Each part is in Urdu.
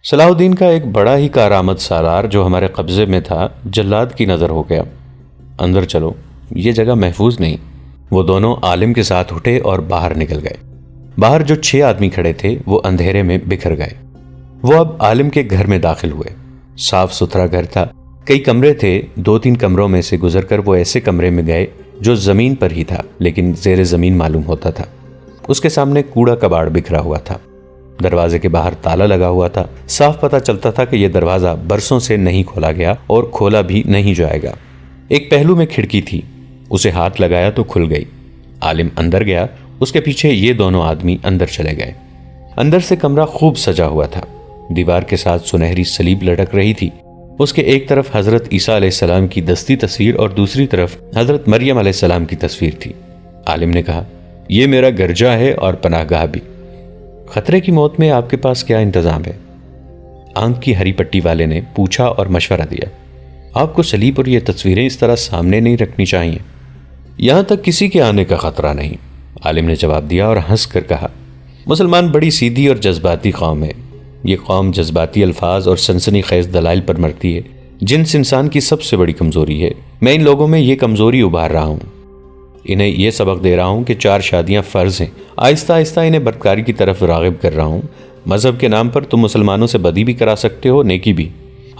صلاح الدین کا ایک بڑا ہی کارآمد سالار جو ہمارے قبضے میں تھا جلاد کی نظر ہو گیا۔ اندر چلو، یہ جگہ محفوظ نہیں۔ وہ دونوں عالم کے ساتھ اٹھے اور باہر نکل گئے۔ باہر جو 6 آدمی کھڑے تھے وہ اندھیرے میں بکھر گئے۔ وہ اب عالم کے گھر میں داخل ہوئے۔ صاف ستھرا گھر تھا، کئی کمرے تھے۔ 2-3 کمروں میں سے گزر کر وہ ایسے کمرے میں گئے جو زمین پر ہی تھا لیکن زیر زمین معلوم ہوتا تھا۔ اس کے سامنے کوڑا کباڑ بکھرا ہوا تھا۔ دروازے کے باہر تالا لگا ہوا تھا۔ صاف پتہ چلتا تھا کہ یہ دروازہ برسوں سے نہیں کھولا گیا اور کھولا بھی نہیں جائے گا۔ ایک پہلو میں کھڑکی تھی، اسے ہاتھ لگایا تو کھل گئی۔ عالم اندر گیا، اس کے پیچھے یہ دونوں آدمی اندر چلے گئے۔ اندر سے کمرہ خوب سجا ہوا تھا۔ دیوار کے ساتھ سنہری سلیب لٹک رہی تھی۔ اس کے ایک طرف حضرت عیسیٰ علیہ السلام کی دستی تصویر اور دوسری طرف حضرت مریم علیہ السلام کی تصویر تھی۔ عالم نے کہا، یہ میرا گرجا ہے اور پناہ گاہ بھی۔ خطرے کی موت میں آپ کے پاس کیا انتظام ہے؟ آنکھ کی ہری پٹی والے نے پوچھا اور مشورہ دیا۔ آپ کو سلیب اور یہ تصویریں اس طرح سامنے نہیں رکھنی چاہیے۔ یہاں تک کسی کے آنے کا خطرہ نہیں، عالم نے جواب دیا اور ہنس کر کہا، مسلمان بڑی سیدھی اور جذباتی قوم ہے۔ یہ قوم جذباتی الفاظ اور سنسنی خیز دلائل پر مرتی ہے۔ جنس انسان کی سب سے بڑی کمزوری ہے۔ میں ان لوگوں میں یہ کمزوری ابھار رہا ہوں۔ انہیں یہ سبق دے رہا ہوں کہ 4 شادیاں فرض ہیں۔ آہستہ آہستہ انہیں بدکاری کی طرف راغب کر رہا ہوں۔ مذہب کے نام پر تم مسلمانوں سے بدی بھی کرا سکتے ہو، نیکی بھی۔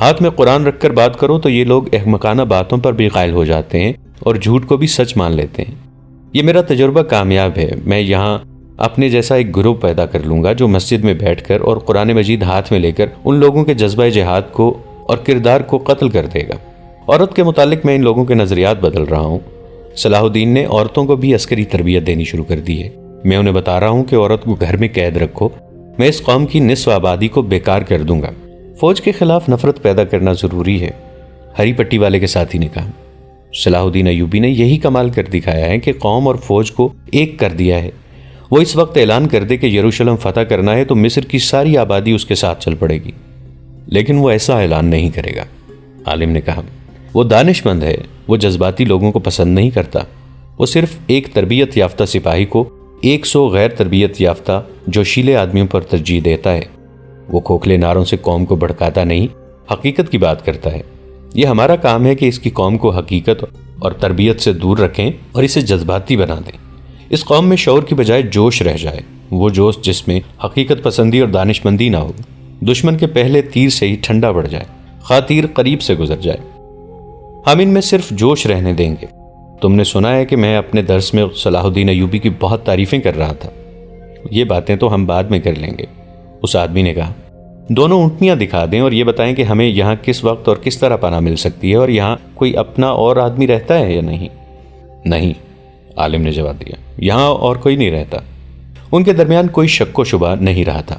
ہاتھ میں قرآن رکھ کر بات کرو تو یہ لوگ احمقانہ باتوں پر بھی قائل ہو جاتے ہیں اور جھوٹ کو بھی سچ مان لیتے ہیں۔ یہ میرا تجربہ کامیاب ہے۔ میں یہاں اپنے جیسا ایک گروہ پیدا کر لوں گا جو مسجد میں بیٹھ کر اور قرآن مجید ہاتھ میں لے کر ان لوگوں کے جذبہ جہاد کو اور کردار کو قتل کر دے گا۔ عورت کے متعلق میں ان لوگوں کے نظریات بدل رہا ہوں۔ صلاح الدین نے عورتوں کو بھی عسکری تربیت دینی شروع کر دی ہے۔ میں انہیں بتا رہا ہوں کہ عورت کو گھر میں قید رکھو۔ میں اس قوم کی نصف آبادی کو بیکار کر دوں گا۔ فوج کے خلاف نفرت پیدا کرنا ضروری ہے، ہری پٹی والے کے ساتھی نے کہا۔ صلاح الدین ایوبی نے یہی کمال کر دکھایا ہے کہ قوم اور فوج کو ایک کر دیا ہے۔ وہ اس وقت اعلان کر دے کہ یروشلم فتح کرنا ہے تو مصر کی ساری آبادی اس کے ساتھ چل پڑے گی، لیکن وہ ایسا اعلان نہیں کرے گا، عالم نے کہا۔ وہ دانش مند ہے، وہ جذباتی لوگوں کو پسند نہیں کرتا۔ وہ صرف ایک تربیت یافتہ سپاہی کو 100 غیر تربیت یافتہ جوشیلے آدمیوں پر ترجیح دیتا ہے۔ وہ کھوکھلے نعروں سے قوم کو بھڑکاتا نہیں، حقیقت کی بات کرتا ہے۔ یہ ہمارا کام ہے کہ اس کی قوم کو حقیقت اور تربیت سے دور رکھیں اور اسے جذباتی بنا دیں۔ اس قوم میں شعور کی بجائے جوش رہ جائے، وہ جوش جس میں حقیقت پسندی اور دانش مندی نہ ہو۔ دشمن کے پہلے تیر سے ہی ٹھنڈا پڑ جائے، خواہ تیر قریب سے گزر جائے۔ ہم ان میں صرف جوش رہنے دیں گے۔ تم نے سنا ہے کہ میں اپنے درس میں صلاح الدین ایوبی کی بہت تعریفیں کر رہا تھا۔ یہ باتیں تو ہم بعد میں کر لیں گے، اس آدمی نے کہا۔ دونوں اونٹنیاں دکھا دیں اور یہ بتائیں کہ ہمیں یہاں کس وقت اور کس طرح پناہ مل سکتی ہے، اور یہاں کوئی اپنا اور آدمی رہتا ہے یا نہیں؟ نہیں، عالم نے جواب دیا، یہاں اور کوئی نہیں رہتا۔ ان کے درمیان کوئی شک و شبہ نہیں رہا تھا۔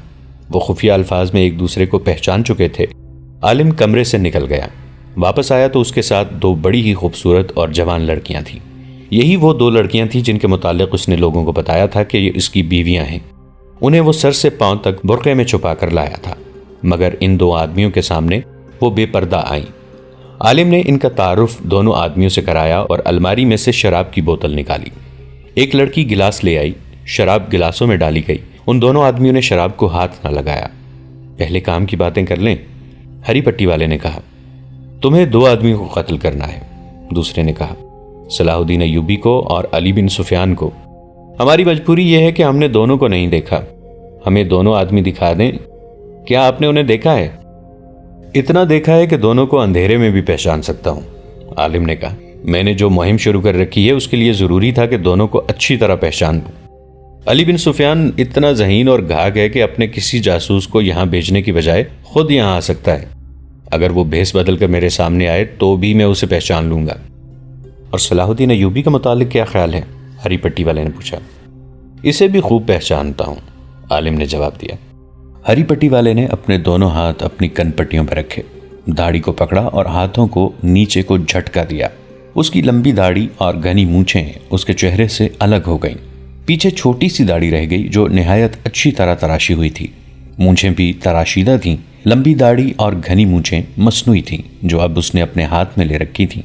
وہ خفیہ الفاظ میں ایک دوسرے کو پہچان چکے تھے۔ عالم کمرے سے نکل گیا، واپس آیا تو اس کے ساتھ 2 بڑی ہی خوبصورت اور جوان لڑکیاں تھیں۔ یہی وہ 2 لڑکیاں تھیں جن کے متعلق اس نے لوگوں کو بتایا تھا کہ یہ اس کی بیویاں ہیں۔ انہیں وہ سر سے پاؤں تک برقعے میں چھپا کر لایا تھا، مگر ان 2 آدمیوں کے سامنے وہ بے پردہ آئیں۔ عالم نے ان کا تعارف دونوں آدمیوں سے کرایا اور الماری میں سے شراب کی بوتل نکالی۔ ایک لڑکی گلاس لے آئی، شراب گلاسوں میں ڈالی گئی۔ ان دونوں آدمیوں نے شراب کو ہاتھ نہ لگایا۔ پہلے کام کی باتیں کر لیں، ہری پٹی والے نے کہا۔ تمہیں 2 آدمیوں کو قتل کرنا ہے، دوسرے نے کہا، صلاح الدین ایوبی کو اور علی بن سفیان کو۔ ہماری مجبوری یہ ہے کہ ہم نے دونوں کو نہیں دیکھا۔ ہمیں دونوں آدمی دکھا دیں۔ کیا آپ نے انہیں دیکھا ہے؟ اتنا دیکھا ہے کہ دونوں کو اندھیرے میں بھی پہچان سکتا ہوں، عالم نے کہا۔ میں نے جو مہم شروع کر رکھی ہے اس کے لیے ضروری تھا کہ دونوں کو اچھی طرح پہچان دوں۔ علی بن سفیان اتنا ذہین اور گھاگ ہے کہ اپنے کسی جاسوس کو یہاں بھیجنے کی بجائے خود یہاں آ سکتا ہے۔ اگر وہ بھیس بدل کر میرے سامنے آئے تو بھی میں اسے پہچان لوں گا۔ اور صلاح الدین ایوبی کا متعلق کیا خیال ہے؟ ہری پٹی والے نے پوچھا۔ اسے بھی خوب پہچانتا ہوں، عالم نے جواب دیا۔ ہری پٹی والے نے اپنے دونوں ہاتھ اپنی کن پٹیوں پر رکھے، داڑھی کو پکڑا اور ہاتھوں کو نیچے کو جھٹکا دیا۔ اس کی لمبی داڑھی اور گھنی مونچھیں اس کے چہرے سے الگ ہو گئیں۔ پیچھے چھوٹی سی داڑھی رہ گئی جو نہایت اچھی طرح تراشی ہوئی تھی۔ مونچھیں بھی تراشیدہ تھیں۔ لمبی داڑھی اور گھنی مونچھیں مصنوعی تھیں جو اب اس نے اپنے ہاتھ میں لے رکھی تھیں۔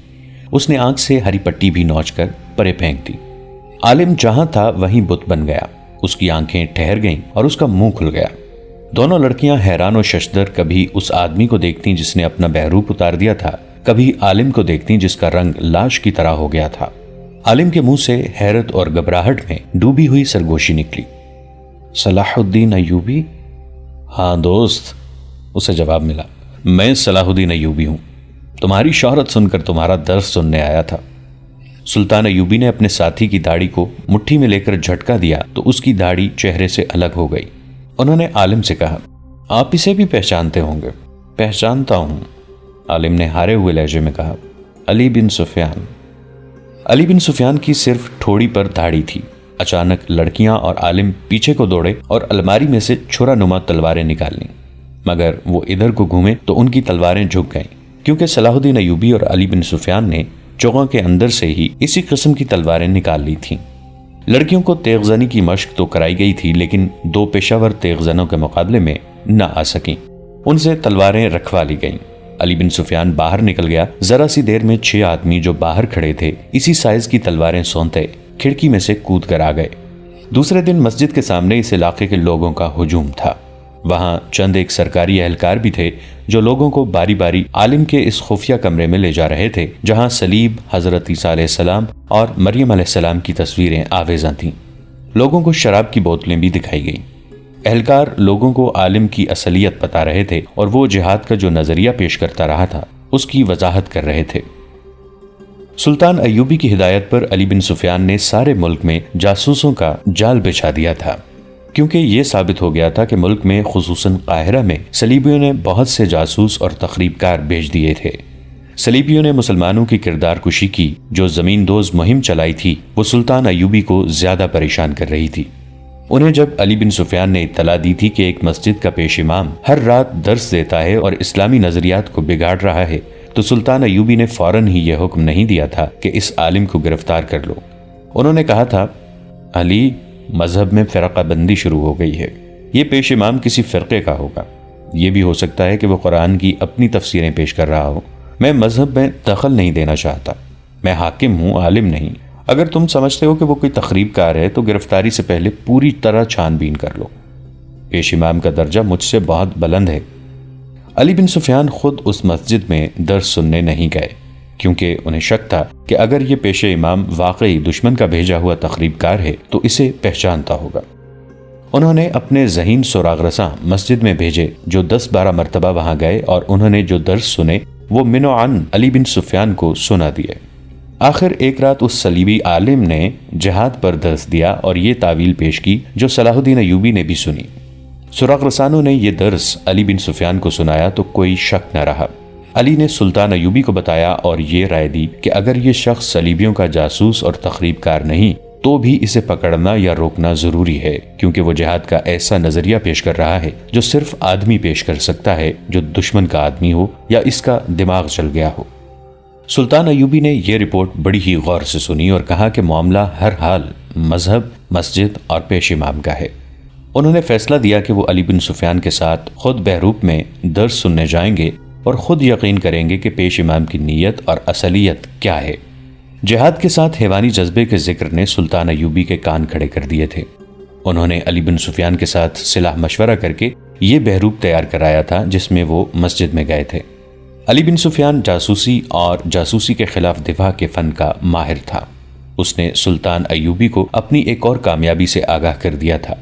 اس نے آنکھ سے ہری پٹی بھی نوچ کر پرے پھینک دی۔ عالم جہاں تھا وہیں بت بن گیا۔ اس کی آنکھیں ٹھہر گئیں اور اس کا منہ کھل گیا۔ دونوں لڑکیاں حیران و ششدر کبھی اس آدمی کو دیکھتی جس نے اپنا بہروپ اتار دیا تھا، کبھی عالم کو دیکھتی جس کا رنگ لاش کی طرح ہو گیا تھا۔ عالم کے منہ سے حیرت اور گھبراہٹ میں ڈوبی ہوئی سرگوشی نکلی۔ صلاح الدین ایوبی؟ ہاں دوست، اسے جواب ملا، میں صلاح الدین ایوبی ہوں، تمہاری شہرت سن کر تمہارا درس سننے آیا تھا۔ سلطان ایوبی نے اپنے ساتھی کی داڑھی کو مٹھی میں لے کر جھٹکا دیا تو اس کی داڑھی چہرے سے الگ ہو گئی۔ انہوں نے عالم سے کہا، آپ اسے بھی پہچانتے ہوں گے؟ پہچانتا ہوں، عالم نے ہارے ہوئے لہجے میں کہا، علی بن سفیان۔ علی بن سفیان کی صرف ٹھوڑی پر داڑھی تھی۔ اچانک لڑکیاں اور عالم پیچھے کو دوڑے اور الماری میں سے چھرا نما تلواریں نکال لیں، مگر وہ ادھر کو گھومے تو ان کی تلواریں جھک گئیں، کیونکہ صلاح الدین ایوبی اور علی بن سفیان نے چوغوں کے اندر سے ہی اسی قسم کی تلواریں نکال لی تھیں۔ لڑکیوں کو تیغ زنی کی مشق تو کرائی گئی تھی، لیکن دو پیشہ ور تیغ زنوں کے مقابلے میں نہ آ سکیں، ان سے تلواریں رکھوا لی گئیں۔ علی بن سفیان باہر نکل گیا۔ ذرا سی دیر میں 6 آدمی جو باہر کھڑے تھے اسی سائز کی تلواریں سونتے کھڑکی میں سے کود کر آ گئے۔ دوسرے دن مسجد کے سامنے اس علاقے کے لوگوں کا ہجوم تھا۔ وہاں چند ایک سرکاری اہلکار بھی تھے جو لوگوں کو باری باری عالم کے اس خفیہ کمرے میں لے جا رہے تھے جہاں صلیب، حضرت عیسیٰ علیہ السلام اور مریم علیہ السلام کی تصویریں آویزاں تھیں۔ لوگوں کو شراب کی بوتلیں بھی دکھائی گئیں۔ اہلکار لوگوں کو عالم کی اصلیت بتا رہے تھے اور وہ جہاد کا جو نظریہ پیش کرتا رہا تھا اس کی وضاحت کر رہے تھے۔ سلطان ایوبی کی ہدایت پر علی بن سفیان نے سارے ملک میں جاسوسوں کا جال بچھا دیا تھا، کیونکہ یہ ثابت ہو گیا تھا کہ ملک میں خصوصاً قاہرہ میں صلیبیوں نے بہت سے جاسوس اور تخریب کار بھیج دیے تھے۔ صلیبیوں نے مسلمانوں کی کردار کشی کی جو زمین دوز مہم چلائی تھی وہ سلطان ایوبی کو زیادہ پریشان کر رہی تھی۔ انہیں جب علی بن سفیان نے اطلاع دی تھی کہ ایک مسجد کا پیش امام ہر رات درس دیتا ہے اور اسلامی نظریات کو بگاڑ رہا ہے تو سلطان ایوبی نے فوراً ہی یہ حکم نہیں دیا تھا کہ اس عالم کو گرفتار کر لو۔ انہوں نے کہا تھا، علی، مذہب میں فرقہ بندی شروع ہو گئی ہے، یہ پیش امام کسی فرقے کا ہوگا، یہ بھی ہو سکتا ہے کہ وہ قرآن کی اپنی تفسیریں پیش کر رہا ہو۔ میں مذہب میں دخل نہیں دینا چاہتا، میں حاکم ہوں، عالم نہیں۔ اگر تم سمجھتے ہو کہ وہ کوئی تخریب کار ہے تو گرفتاری سے پہلے پوری طرح چھان بین کر لو، پیش امام کا درجہ مجھ سے بہت بلند ہے۔ علی بن سفیان خود اس مسجد میں درس سننے نہیں گئے کیونکہ انہیں شک تھا کہ اگر یہ پیش امام واقعی دشمن کا بھیجا ہوا تخریب کار ہے تو اسے پہچانتا ہوگا۔ انہوں نے اپنے ذہین سراغ رساں مسجد میں بھیجے جو 10-12 مرتبہ وہاں گئے اور انہوں نے جو درس سنے وہ من و عن علی بن سفیان کو سنا دیے۔ آخر ایک رات اس صلیبی عالم نے جہاد پر درس دیا اور یہ تعویل پیش کی جو صلاح الدین ایوبی نے بھی سنی۔ سراغ رسانوں نے یہ درس علی بن سفیان کو سنایا تو کوئی شک نہ رہا۔ علی نے سلطان ایوبی کو بتایا اور یہ رائے دی کہ اگر یہ شخص صلیبیوں کا جاسوس اور تخریب کار نہیں تو بھی اسے پکڑنا یا روکنا ضروری ہے، کیونکہ وہ جہاد کا ایسا نظریہ پیش کر رہا ہے جو صرف آدمی پیش کر سکتا ہے جو دشمن کا آدمی ہو یا اس کا دماغ چل گیا ہو۔ سلطان ایوبی نے یہ رپورٹ بڑی ہی غور سے سنی اور کہا کہ معاملہ ہر حال مذہب، مسجد اور پیش امام کا ہے۔ انہوں نے فیصلہ دیا کہ وہ علی بن سفیان کے ساتھ خود بہروپ میں درس سننے جائیں گے اور خود یقین کریں گے کہ پیش امام کی نیت اور اصلیت کیا ہے۔ جہاد کے ساتھ حیوانی جذبے کے ذکر نے سلطان ایوبی کے کان کھڑے کر دیے تھے۔ انہوں نے علی بن سفیان کے ساتھ صلاح مشورہ کر کے یہ بہروپ تیار کرایا تھا جس میں وہ مسجد میں گئے تھے۔ علی بن سفیان جاسوسی اور جاسوسی کے خلاف دفاع کے فن کا ماہر تھا۔ اس نے سلطان ایوبی کو اپنی ایک اور کامیابی سے آگاہ کر دیا تھا،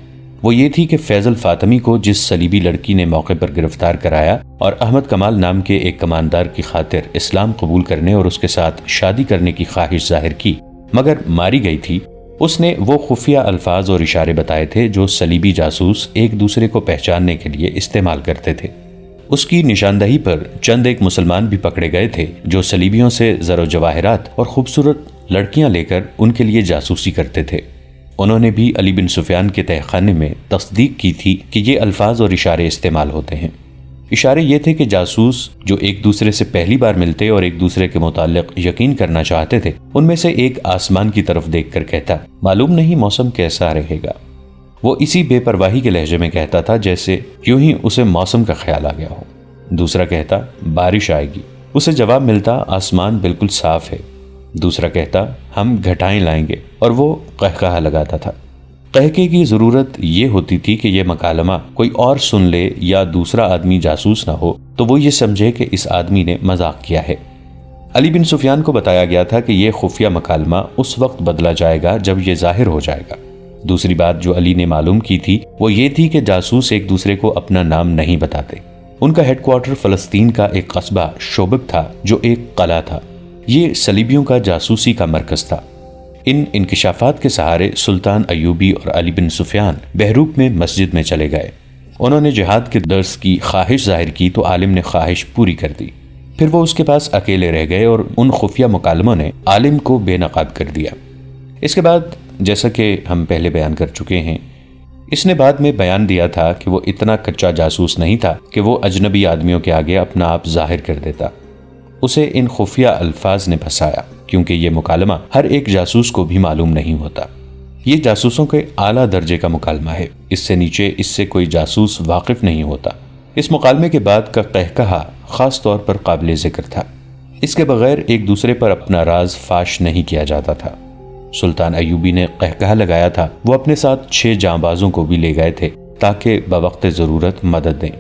وہ یہ تھی کہ فیضل فاطمی کو جس صلیبی لڑکی نے موقع پر گرفتار کرایا اور احمد کمال نام کے ایک کماندار کی خاطر اسلام قبول کرنے اور اس کے ساتھ شادی کرنے کی خواہش ظاہر کی مگر ماری گئی تھی، اس نے وہ خفیہ الفاظ اور اشارے بتائے تھے جو صلیبی جاسوس ایک دوسرے کو پہچاننے کے لیے استعمال کرتے تھے۔ اس کی نشاندہی پر چند ایک مسلمان بھی پکڑے گئے تھے جو صلیبیوں سے زر و جواہرات اور خوبصورت لڑکیاں لے کر ان کے لیے جاسوسی کرتے تھے۔ انہوں نے بھی علی بن سفیان کے تہہ خانے میں تصدیق کی تھی کہ یہ الفاظ اور اشارے استعمال ہوتے ہیں۔ اشارے یہ تھے کہ جاسوس جو ایک دوسرے سے پہلی بار ملتے اور ایک دوسرے کے متعلق یقین کرنا چاہتے تھے ان میں سے ایک آسمان کی طرف دیکھ کر کہتا، معلوم نہیں موسم کیسا رہے گا۔ وہ اسی بے پرواہی کے لہجے میں کہتا تھا جیسے یوں ہی اسے موسم کا خیال آ گیا ہو۔ دوسرا کہتا، بارش آئے گی۔ اسے جواب ملتا، آسمان بالکل صاف ہے۔ دوسرا کہتا، ہم گھٹائیں لائیں گے، اور وہ قہقہہ لگاتا تھا۔ قہقہے کی ضرورت یہ ہوتی تھی کہ یہ مکالمہ کوئی اور سن لے یا دوسرا آدمی جاسوس نہ ہو تو وہ یہ سمجھے کہ اس آدمی نے مذاق کیا ہے۔ علی بن سفیان کو بتایا گیا تھا کہ یہ خفیہ مکالمہ اس وقت بدلا جائے گا جب یہ ظاہر ہو جائے گا۔ دوسری بات جو علی نے معلوم کی تھی وہ یہ تھی کہ جاسوس ایک دوسرے کو اپنا نام نہیں بتاتے۔ ان کا ہیڈ کوارٹر فلسطین کا ایک قصبہ شوبک تھا جو ایک قلعہ تھا۔ یہ صلیبیوں کا جاسوسی کا مرکز تھا۔ ان انکشافات کے سہارے سلطان ایوبی اور علی بن سفیان بہروپ میں مسجد میں چلے گئے۔ انہوں نے جہاد کے درس کی خواہش ظاہر کی تو عالم نے خواہش پوری کر دی۔ پھر وہ اس کے پاس اکیلے رہ گئے اور ان خفیہ مکالموں نے عالم کو بے نقاب کر دیا۔ اس کے بعد جیسا کہ ہم پہلے بیان کر چکے ہیں، اس نے بعد میں بیان دیا تھا کہ وہ اتنا کچا جاسوس نہیں تھا کہ وہ اجنبی آدمیوں کے آگے اپنا آپ ظاہر کر دیتا۔ اسے ان خفیہ الفاظ نے پھنسایا کیونکہ یہ مکالمہ ہر ایک جاسوس کو بھی معلوم نہیں ہوتا۔ یہ جاسوسوں کے اعلیٰ درجے کا مکالمہ ہے، اس سے نیچے اس سے کوئی جاسوس واقف نہیں ہوتا۔ اس مکالمے کے بعد کا قہقہا خاص طور پر قابل ذکر تھا۔ اس کے بغیر ایک دوسرے پر اپنا راز فاش نہیں کیا جاتا تھا۔ سلطان ایوبی نے قہقہا لگایا تھا، وہ اپنے ساتھ 6 جانبازوں کو بھی لے گئے تھے تاکہ بوقت ضرورت مدد دیں۔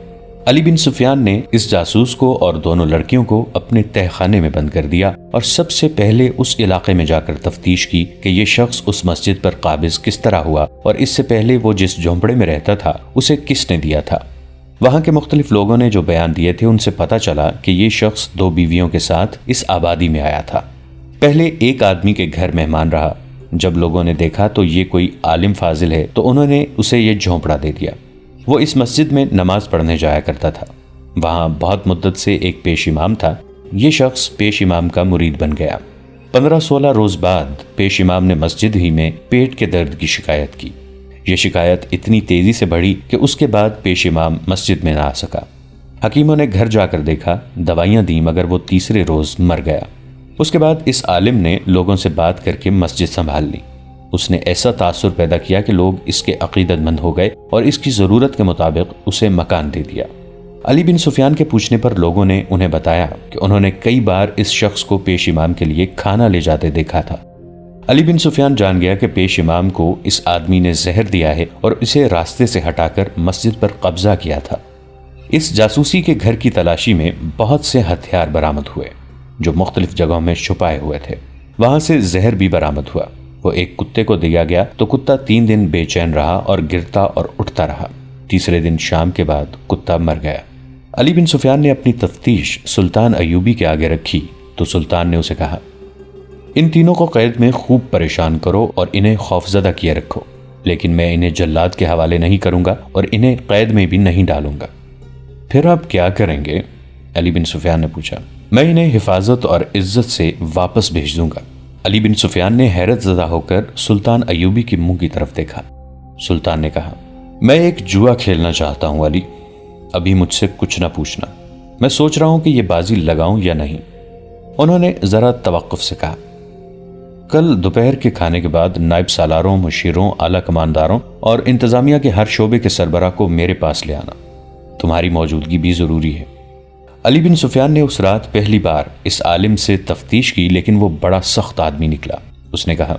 علی بن سفیان نے اس جاسوس کو اور دونوں لڑکیوں کو اپنے تہہ خانے میں بند کر دیا اور سب سے پہلے اس علاقے میں جا کر تفتیش کی کہ یہ شخص اس مسجد پر قابض کس طرح ہوا اور اس سے پہلے وہ جس جھونپڑے میں رہتا تھا اسے کس نے دیا تھا۔ وہاں کے مختلف لوگوں نے جو بیان دیے تھے ان سے پتہ چلا کہ یہ شخص 2 بیویوں کے ساتھ اس آبادی میں آیا تھا۔ پہلے ایک آدمی کے گھر مہمان رہا۔ جب لوگوں نے دیکھا تو یہ کوئی عالم فاضل ہے تو انہوں نے اسے یہ جھونپڑا دے دیا۔ وہ اس مسجد میں نماز پڑھنے جایا کرتا تھا۔ وہاں بہت مدت سے ایک پیش امام تھا۔ یہ شخص پیش امام کا مرید بن گیا۔ 15-16 روز بعد پیش امام نے مسجد ہی میں پیٹ کے درد کی شکایت کی۔ یہ شکایت اتنی تیزی سے بڑھی کہ اس کے بعد پیش امام مسجد میں نہ آ سکا۔ حکیموں نے گھر جا کر دیکھا، دوائیاں دیں، مگر وہ تیسرے روز مر گیا۔ اس کے بعد اس عالم نے لوگوں سے بات کر کے مسجد سنبھال لی۔ اس نے ایسا تاثر پیدا کیا کہ لوگ اس کے عقیدت مند ہو گئے اور اس کی ضرورت کے مطابق اسے مکان دے دیا۔ علی بن سفیان کے پوچھنے پر لوگوں نے انہیں بتایا کہ انہوں نے کئی بار اس شخص کو پیش امام کے لیے کھانا لے جاتے دیکھا تھا۔ علی بن سفیان جان گیا کہ پیش امام کو اس آدمی نے زہر دیا ہے اور اسے راستے سے ہٹا کر مسجد پر قبضہ کیا تھا۔ اس جاسوسی کے گھر کی تلاشی میں بہت سے ہتھیار برآمد ہوئے جو مختلف جگہوں میں چھپائے ہوئے تھے۔ وہاں سے زہر بھی برآمد ہوا۔ وہ ایک کتے کو دیا گیا تو کتا 3 دن بے چین رہا اور گرتا اور اٹھتا رہا۔ تیسرے دن شام کے بعد کتا مر گیا۔ علی بن سفیان نے اپنی تفتیش سلطان ایوبی کے آگے رکھی تو سلطان نے اسے کہا، ان تینوں کو قید میں خوب پریشان کرو اور انہیں خوفزدہ کیے رکھو، لیکن میں انہیں جلاد کے حوالے نہیں کروں گا اور انہیں قید میں بھی نہیں ڈالوں گا۔ پھر آپ کیا کریں گے؟ علی بن سفیان نے پوچھا۔ میں انہیں حفاظت اور عزت سے واپس بھیج دوں گا۔ علی بن سفیان نے حیرت زدہ ہو کر سلطان ایوبی کے منہ کی طرف دیکھا۔ سلطان نے کہا، میں ایک جوا کھیلنا چاہتا ہوں علی، ابھی مجھ سے کچھ نہ پوچھنا، میں سوچ رہا ہوں کہ یہ بازی لگاؤں یا نہیں۔ انہوں نے ذرا توقف سے کہا، کل دوپہر کے کھانے کے بعد نائب سالاروں، مشیروں، اعلیٰ کمانداروں اور انتظامیہ کے ہر شعبے کے سربراہ کو میرے پاس لے آنا، تمہاری موجودگی بھی ضروری ہے۔ علی بن سفیان نے اس رات پہلی بار اس عالم سے تفتیش کی، لیکن وہ بڑا سخت آدمی نکلا۔ اس نے کہا،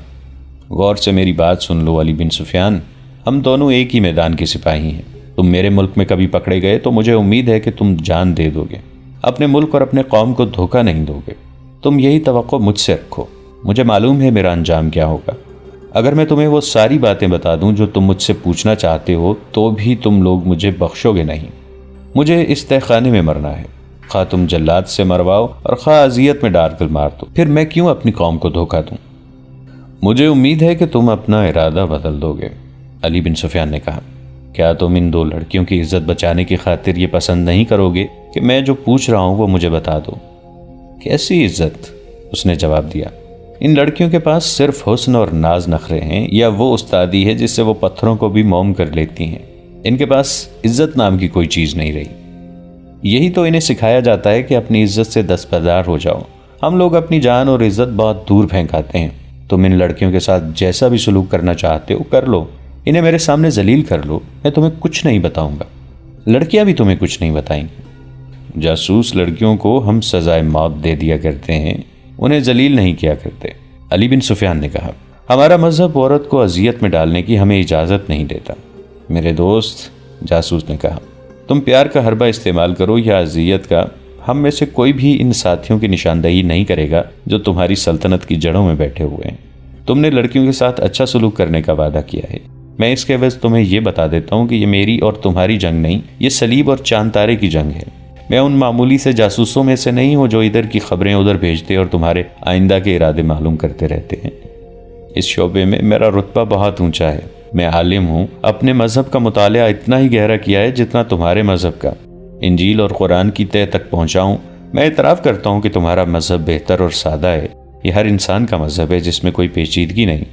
غور سے میری بات سن لو علی بن سفیان، ہم دونوں ایک ہی میدان کے سپاہی ہیں۔ تم میرے ملک میں کبھی پکڑے گئے تو مجھے امید ہے کہ تم جان دے دو گے، اپنے ملک اور اپنے قوم کو دھوکہ نہیں دو گے۔ تم یہی توقع مجھ سے رکھو، مجھے معلوم ہے میرا انجام کیا ہوگا۔ اگر میں تمہیں وہ ساری باتیں بتا دوں جو تم مجھ سے پوچھنا چاہتے ہو تو بھی تم لوگ مجھے بخشو گے نہیں۔ مجھے اس تہہ خانے میں مرنا ہے، خواہ تم جلاد سے مرواؤ اور خواہ اذیت میں ڈال کر مار دو، پھر میں کیوں اپنی قوم کو دھوکہ دوں؟ مجھے امید ہے کہ تم اپنا ارادہ بدل دو گے۔ علی بن سفیان نے کہا، کیا تم ان 2 لڑکیوں کی عزت بچانے کی خاطر یہ پسند نہیں کرو گے کہ میں جو پوچھ رہا ہوں وہ مجھے بتا دو؟ کیسی عزت؟ اس نے جواب دیا، ان لڑکیوں کے پاس صرف حسن اور ناز نخرے ہیں، یا وہ استادی ہے جس سے وہ پتھروں کو بھی موم کر لیتی ہیں۔ ان کے پاس عزت نام کی کوئی چیز نہیں رہی۔ یہی تو انہیں سکھایا جاتا ہے کہ اپنی عزت سے دستبردار ہو جاؤ۔ ہم لوگ اپنی جان اور عزت بہت دور پھینکاتے ہیں۔ تم ان لڑکیوں کے ساتھ جیسا بھی سلوک کرنا چاہتے ہو کر لو، انہیں میرے سامنے ذلیل کر لو، میں تمہیں کچھ نہیں بتاؤں گا، لڑکیاں بھی تمہیں کچھ نہیں بتائیں گی۔ جاسوس لڑکیوں کو ہم سزائے موت دے دیا کرتے ہیں، انہیں ذلیل نہیں کیا کرتے۔ علی بن سفیان نے کہا، ہمارا مذہب عورت کو اذیت میں ڈالنے کی ہمیں اجازت نہیں دیتا۔ میرے دوست، جاسوس نے کہا، تم پیار کا حربہ استعمال کرو یا اذیت کا، ہم میں سے کوئی بھی ان ساتھیوں کی نشاندہی نہیں کرے گا جو تمہاری سلطنت کی جڑوں میں بیٹھے ہوئے ہیں۔ تم نے لڑکیوں کے ساتھ اچھا سلوک کرنے کا وعدہ کیا ہے، میں اس کے عوض تمہیں یہ بتا دیتا ہوں کہ یہ میری اور تمہاری جنگ نہیں، یہ صلیب اور چاند تارے کی جنگ ہے۔ میں ان معمولی سے جاسوسوں میں سے نہیں ہوں جو ادھر کی خبریں ادھر بھیجتے اور تمہارے آئندہ کے ارادے معلوم کرتے رہتے ہیں۔ اس شعبے میں میرا رتبہ بہت اونچا ہے، میں عالم ہوں، اپنے مذہب کا مطالعہ اتنا ہی گہرا کیا ہے جتنا تمہارے مذہب کا، انجیل اور قرآن کی تہ تک پہنچا ہوں۔ میں اعتراف کرتا ہوں کہ تمہارا مذہب بہتر اور سادہ ہے، یہ ہر انسان کا مذہب ہے جس میں کوئی پیچیدگی نہیں،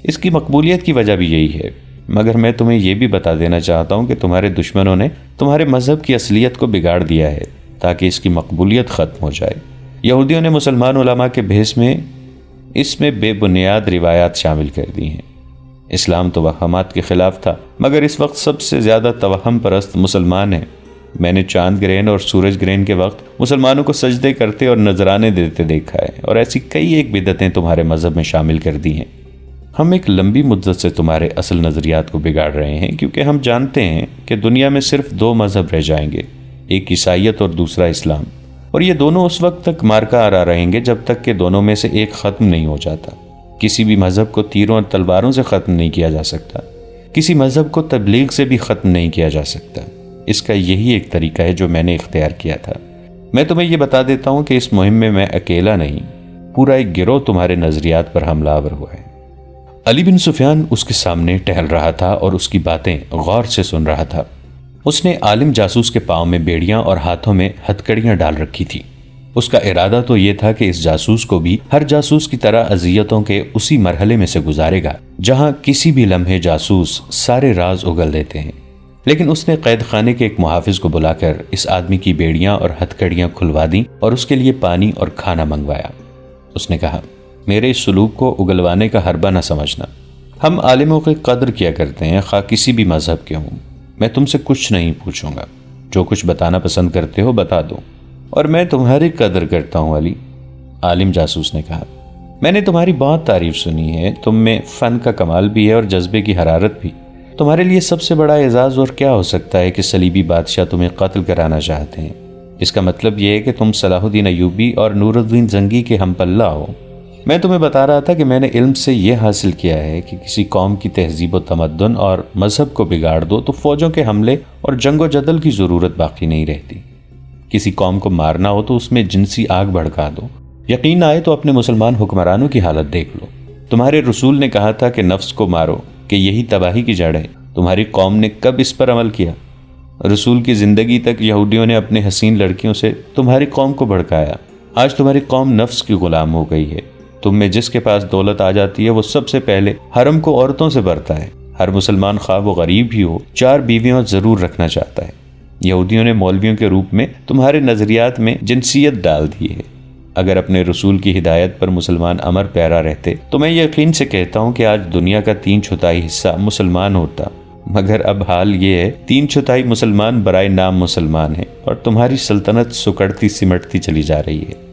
اس کی مقبولیت کی وجہ بھی یہی ہے۔ مگر میں تمہیں یہ بھی بتا دینا چاہتا ہوں کہ تمہارے دشمنوں نے تمہارے مذہب کی اصلیت کو بگاڑ دیا ہے تاکہ اس کی مقبولیت ختم ہو جائے۔ یہودیوں نے مسلمان علماء کے بھیس میں اس میں بے بنیاد روایات شامل کر دی ہیں۔ اسلام توہمات کے خلاف تھا، مگر اس وقت سب سے زیادہ توہم پرست مسلمان ہیں۔ میں نے چاند گرہن اور سورج گرہن کے وقت مسلمانوں کو سجدے کرتے اور نذرانے دیتے دیکھا ہے، اور ایسی کئی ایک بدعتیں تمہارے مذہب میں شامل کر دی ہیں۔ ہم ایک لمبی مدت سے تمہارے اصل نظریات کو بگاڑ رہے ہیں کیونکہ ہم جانتے ہیں کہ دنیا میں صرف دو مذہب رہ جائیں گے، ایک عیسائیت اور دوسرا اسلام، اور یہ دونوں اس وقت تک مارکا آرا رہیں گے جب تک کہ دونوں میں سے ایک ختم نہیں ہو جاتا۔ کسی بھی مذہب کو تیروں اور تلواروں سے ختم نہیں کیا جا سکتا، کسی مذہب کو تبلیغ سے بھی ختم نہیں کیا جا سکتا۔ اس کا یہی ایک طریقہ ہے جو میں نے اختیار کیا تھا۔ میں تمہیں یہ بتا دیتا ہوں کہ اس مہم میں میں اکیلا نہیں، پورا ایک گروہ تمہارے نظریات پر حملہ آور ہوا ہے۔ علی بن سفیان اس کے سامنے ٹہل رہا تھا اور اس کی باتیں غور سے سن رہا تھا۔ اس نے عالم جاسوس کے پاؤں میں بیڑیاں اور ہاتھوں میں ہتکڑیاں ڈال رکھی تھی۔ اس کا ارادہ تو یہ تھا کہ اس جاسوس کو بھی ہر جاسوس کی طرح اذیتوں کے اسی مرحلے میں سے گزارے گا جہاں کسی بھی لمحے جاسوس سارے راز اگل دیتے ہیں۔ لیکن اس نے قید خانے کے ایک محافظ کو بلا کر اس آدمی کی بیڑیاں اور ہتکڑیاں کھلوا دیں اور اس کے لیے پانی اور کھانا منگوایا۔ اس نے کہا، میرے اس سلوک کو اگلوانے کا حربہ نہ سمجھنا، ہم عالموں کی قدر کیا کرتے ہیں، خواہ کسی بھی مذہب کے ہوں۔ میں تم سے کچھ نہیں پوچھوں گا، جو کچھ بتانا پسند کرتے ہو بتا دو، اور میں تمہاری قدر کرتا ہوں علی۔ عالم جاسوس نے کہا، میں نے تمہاری بہت تعریف سنی ہے، تم میں فن کا کمال بھی ہے اور جذبے کی حرارت بھی۔ تمہارے لیے سب سے بڑا اعزاز اور کیا ہو سکتا ہے کہ صلیبی بادشاہ تمہیں قتل کرانا چاہتے ہیں؟ اس کا مطلب یہ ہے کہ تم صلاح الدین ایوبی اور نور الدین زنگی کے ہم پلہ ہو۔ میں تمہیں بتا رہا تھا کہ میں نے علم سے یہ حاصل کیا ہے کہ کسی قوم کی تہذیب و تمدن اور مذہب کو بگاڑ دو تو فوجوں کے حملے اور جنگ و جدل کی ضرورت باقی نہیں رہتی۔ کسی قوم کو مارنا ہو تو اس میں جنسی آگ بھڑکا دو۔ یقین آئے تو اپنے مسلمان حکمرانوں کی حالت دیکھ لو۔ تمہارے رسول نے کہا تھا کہ نفس کو مارو، کہ یہی تباہی کی جڑ ہے۔ تمہاری قوم نے کب اس پر عمل کیا؟ رسول کی زندگی تک یہودیوں نے اپنے حسین لڑکیوں سے تمہاری قوم کو بھڑکایا۔ آج تمہاری قوم نفس کی غلام ہو گئی ہے۔ تم میں جس کے پاس دولت آ جاتی ہے وہ سب سے پہلے حرم کو عورتوں سے بھرتا ہے۔ ہر مسلمان خواہ وہ غریب ہی ہو 4 بیویاں ضرور رکھنا چاہتا ہے۔ یہودیوں نے مولویوں کے روپ میں تمہارے نظریات میں جنسیت ڈال دی ہے۔ اگر اپنے رسول کی ہدایت پر مسلمان امر پیرا رہتے تو میں یقین سے کہتا ہوں کہ آج دنیا کا 3/4 حصہ مسلمان ہوتا، مگر اب حال یہ ہے 3/4 مسلمان برائے نام مسلمان ہیں، اور تمہاری سلطنت سکڑتی سمٹتی چلی جا رہی ہے۔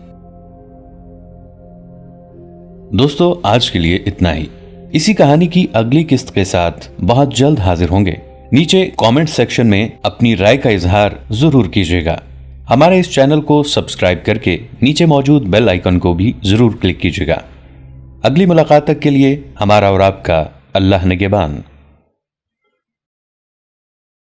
دوستو، آج کے لیے اتنا ہی۔ اسی کہانی کی اگلی قسط کے ساتھ بہت جلد حاضر ہوں گے۔ نیچے کامنٹ سیکشن میں اپنی رائے کا اظہار ضرور کیجیے گا۔ ہمارے اس چینل کو سبسکرائب کر کے نیچے موجود بیل آئیکن کو بھی ضرور کلک کیجیے گا۔ اگلی ملاقات تک کے لیے ہمارا اور آپ کا اللہ نگہبان۔